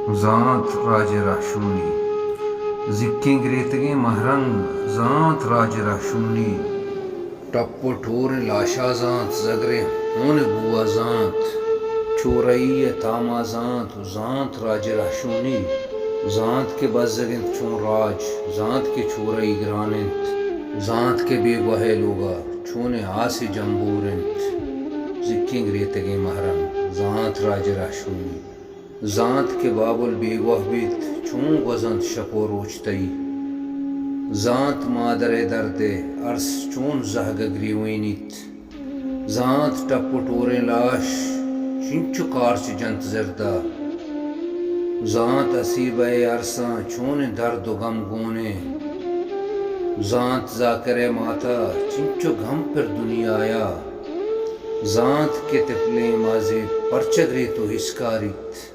زانت راج راشونی زکیں گریتگیں مہرنگ زانت راج راشونی ٹپ ٹھور لاشا زانت زگرے ہون بوا زانت چورئی تاما زانت زانت راج راشونی زانت کے بزگنت چون راج زانت کے چورئی گرانت زانت کے بے گوہے لوگا چون آس جمبورنت زکیں گریتگیں مہرنگ زانت راج راشونی زانت کے بابل بے گوہ بیت چون گزنت شپو روچتئی زانت مادر درد عرص چون زہگ گریوینیت زانت ٹپ ٹوریں لاش چنچو کارچ جنت زردہ زانت اسیبہ عرصاں چون درد و غم گونے زانت ذاکر ماتا چنچو غم پر دنیا آیا زانت کے تپلیں مازے پرچگری تو ہسکاریت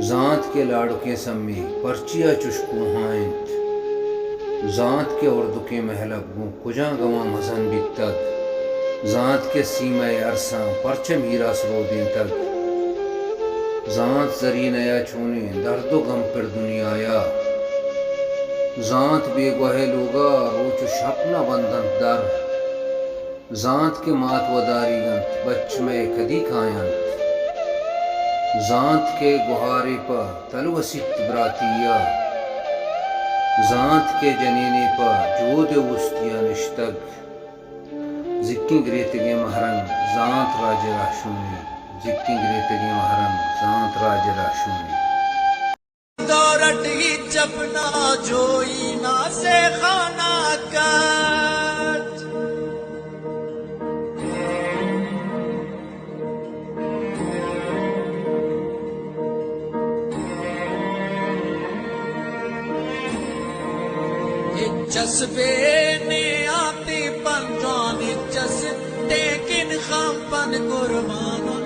زانت کے لاڑو کے سمی پرچیا چشکو ہائنت زانت کے اردو کے محلب گو کجاں گواں مزن بھی تک زانت کے سیمہ عرصاں پرچم ہیرا سرو دین تک زانت زری نیا چھونے درد و غم پر دنیا آیا زانت بے گوہے لوگا روچ شپنا بندن در زانت کے مات و داری گنت بچ میں کدی کائنت زانت کے گہارے پا تلوسیت براتیا زانت کے جنینے پا جود وستیا نشتگ زکیں گریتگیں مہرنگ زانت راج راشونی زکیں گریتگیں مہرنگ زانت راج راشونی دورٹ ہی چپنا جوئی نا سے خانہ کٹ جذبے نے آتے پن جان جس لیکن خام پن قربان